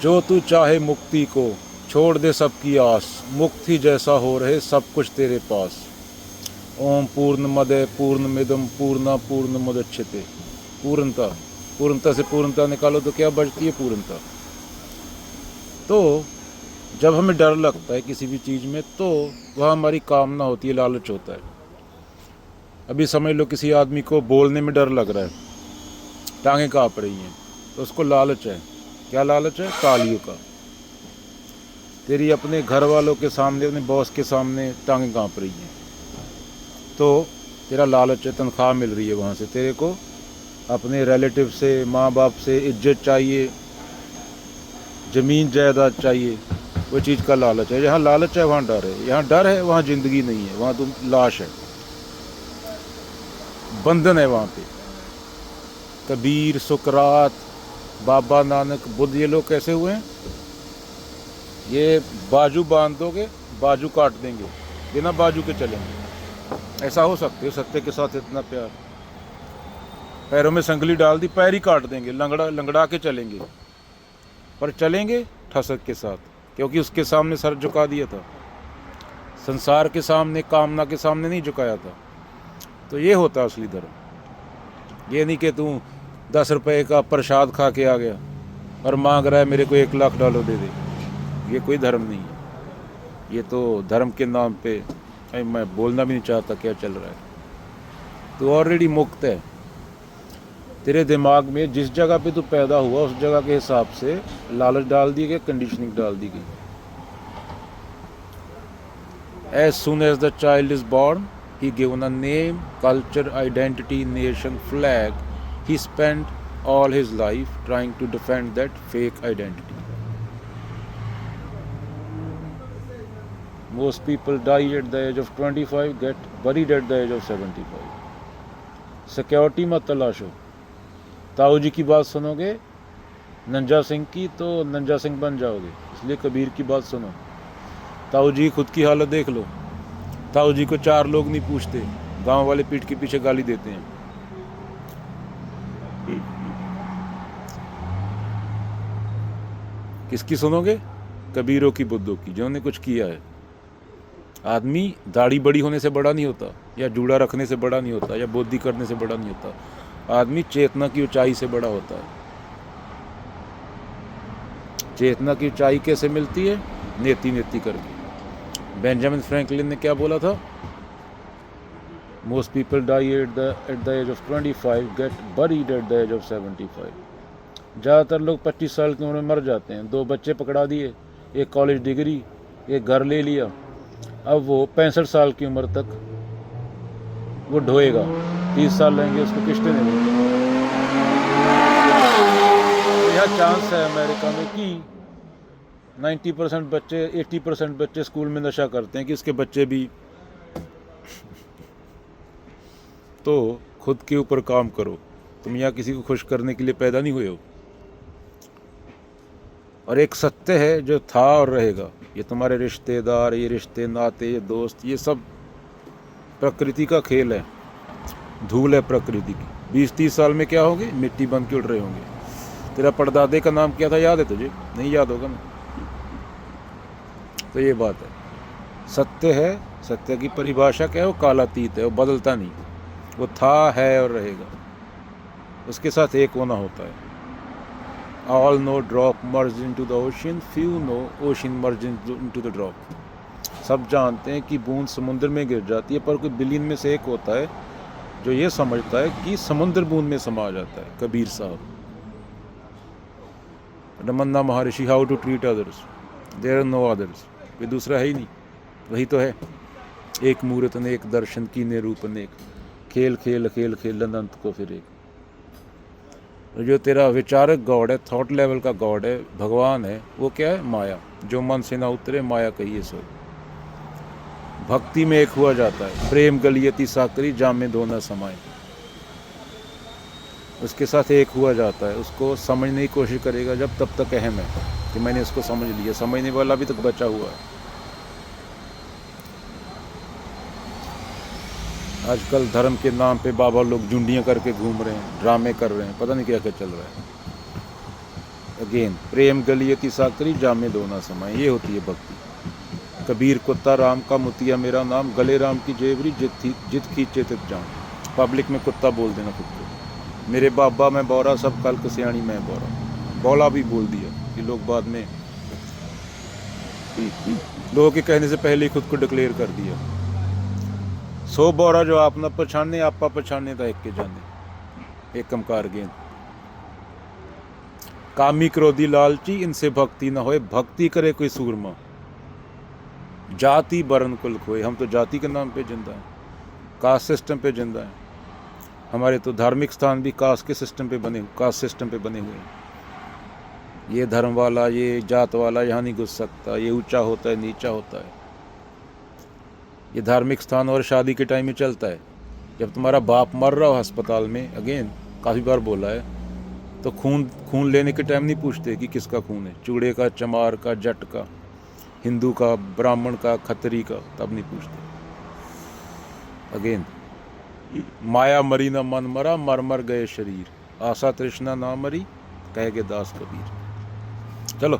जो तू चाहे मुक्ति को, छोड़ दे सबकी आस, मुक्ति जैसा हो रहे सब कुछ तेरे पास। ओम पूर्णमद पूर्णमिदम पूर्णा पूर्णमुदच्यते। पूर्णता, पूर्णता से पूर्णता निकालो तो क्या बचती है? पूर्णता। तो जब हमें डर लगता है किसी भी चीज़ में, तो वह हमारी कामना होती है, लालच होता है। अभी समझ लो किसी आदमी को बोलने में डर लग रहा है, टांगें काँप रही हैं, तो उसको लालच है। क्या लालच है? कालियों का। तेरी अपने घर वालों के सामने, अपने बॉस के सामने टांगें काँप रही हैं, तो तेरा लालच है, तनख्वाह मिल रही है वहाँ से तेरे को, अपने रिलेटिव से, माँ बाप से इज्जत चाहिए, ज़मीन जायदाद चाहिए, वो चीज़ का लालच है। जहाँ लालच है वहाँ डर है, यहाँ डर है वहाँ ज़िंदगी नहीं है, वहाँ तुम लाश है, बंधन है वहाँ पे। कबीर, सुकरात, बाबा नानक, बुद्ध, ये लोग कैसे हुए हैं? ये बाजू बांध दोगे, बाजू काट देंगे, बिना बाजू के चलेंगे। ऐसा हो सकते हो सत्य के साथ इतना प्यार? पैरों में संगली डाल दी, पैर ही काट देंगे, लंगड़ा के चलेंगे, पर चलेंगे ठसक के साथ, क्योंकि उसके सामने सर झुका दिया था, संसार के सामने, कामना के सामने नहीं झुकाया था। तो ये होता असली धर्म। ये नहीं कि तू 10 रुपए का प्रसाद खा के आ गया और मांग रहा है मेरे को $1,00,000 दे दे। ये कोई धर्म नहीं है। ये तो धर्म के नाम पे, मैं बोलना भी नहीं चाहता क्या चल रहा है। तू ऑलरेडी मुक्त है। तेरे दिमाग में जिस जगह पे तू पैदा हुआ उस जगह के हिसाब से लालच डाल दी गई, कंडीशनिंग डाल दी गई। As soon as the child is born, he given a name, culture, identity, nation, flag. He spent all his life trying to defend that fake identity. Most people die at the age of 25, get buried at the age of 75. Security मत तलाशो। ताऊ जी की बात सुनोगे नंजा सिंह की तो नंजा सिंह बन जाओगे, इसलिए कबीर की बात सुनो। ताऊ जी खुद की हालत देख लो। ताऊ जी को 4 लोग नहीं पूछते, गांव वाले पीठ के पीछे गाली देते हैं। किसकी सुनोगे? कबीरों की, बुद्धों की, जिन्होंने कुछ किया है। आदमी दाढ़ी बड़ी होने से बड़ा नहीं होता, या जूड़ा रखने से बड़ा नहीं होता, या बोधी करने से बड़ा नहीं होता। आदमी चेतना की ऊंचाई से बड़ा होता है। चेतना की ऊंचाई कैसे मिलती है? नेति नेति करके। बेंजामिन फ्रैंकलिन ने क्या बोला था? Most people die at the age of 25, get buried at the age of 75। ज़्यादातर लोग 25 साल की उम्र में मर जाते हैं। 2 बच्चे पकड़ा दिए, एक कॉलेज डिग्री, एक घर ले लिया, अब वो 65 साल की उम्र तक वो ढोएगा। 30 साल रहेंगे उसको किस्तें देंगे। यह चांस है अमेरिका में कि 90% बच्चे, 80% बच्चे स्कूल में नशा करते हैं कि उसके बच्चे भी। तो खुद के ऊपर काम करो। तुम यहाँ किसी को खुश करने के लिए पैदा नहीं हुए हो। और एक सत्य है जो था और रहेगा। ये तुम्हारे रिश्तेदार, ये रिश्ते नाते, ये दोस्त, ये सब प्रकृति का खेल है, धूल है प्रकृति की। 20-30 साल में क्या होंगे? मिट्टी बन के उड़ रहे होंगे। तेरा परदादे का नाम क्या था, याद है तुझे? नहीं याद होगा ना। तो ये बात है, सत्य है। सत्य की परिभाषा क्या है? वो कालातीत है, वो बदलता नहीं, वो था, है और रहेगा। उसके साथ एक होना होता है। All know drop merged into the ocean, few know ocean merged into the drop. सब जानते हैं कि बूंद समुद्र में गिर जाती है, पर कोई बिलियन में से एक होता है जो ये समझता है कि समुद्र बूंद में समा जाता है। Kabir Sahab, Ramana Maharshi, how to treat others, there are no others. कोई दूसरा है ही नहीं, वही तो है। एक मूर्त अनेक, दर्शन की निरूप अनेक, खेल खेल खेल खेल अनंत को फिर एक। जो तेरा विचारक गॉड है, थॉट लेवल का गॉड है, भगवान है, वो क्या है? माया। जो मन से ना उतरे माया कहिए सो। भक्ति में एक हुआ जाता है। प्रेम गलियती साकरी, जामे दो न समाए। उसके साथ एक हुआ जाता है। उसको समझने की कोशिश करेगा जब तब तक अहम है कि मैंने इसको समझ लिया। समझने वाला अभी तक बचा हुआ है। आजकल धर्म के नाम पे बाबा लोग जुंडियाँ करके घूम रहे हैं, ड्रामे कर रहे हैं, पता नहीं क्या क्या चल रहा है। अगेन, प्रेम गलियति साकरी जामे दो ना समाए, ये होती है भक्ति। कबीर कुत्ता राम का मुतिया मेरा नाम, गले राम की जेवरी जित खींचे तित जाम। पब्लिक में कुत्ता बोल देना खुद को। मेरे बाबा मैं बौरा, सब कल कसियाणी मैं बौरा। बौला भी बोल दिया कि लोग बाद में लोगों के कहने से पहले ही खुद को डिक्लेयर कर दिया। सो बौरा जो आप न पछाने, आपा पछाने था एक के जाने। एक कमकार गेंद। कामी क्रोधी लालची, इनसे भक्ति न होए, भक्ति करे कोई सूरमा। जाति वर्ण कुल खोए, हम तो जाति के नाम पे जिंदा हैं, कास्ट सिस्टम पे जिंदा हैं। हमारे तो धार्मिक स्थान भी कास्ट के सिस्टम पे बने, कास्ट सिस्टम पे बने हुए हैं। ये धर्म वाला, ये जात वाला यहाँ नहीं घुस सकता, ये ऊंचा होता है, नीचा होता है। ये धार्मिक स्थान और शादी के टाइम में चलता है। जब तुम्हारा बाप मर रहा हो अस्पताल में, अगेन काफ़ी बार बोला है, तो खून लेने के टाइम नहीं पूछते कि किसका खून है, चूड़े का, चमार का, जट का, हिंदू का, ब्राह्मण का, खत्री का, तब नहीं पूछते। अगेन, माया मरी न मन मरा, मर मर गए शरीर, आशा तृष्णा ना मरी, कह के दास कबीर। चलो।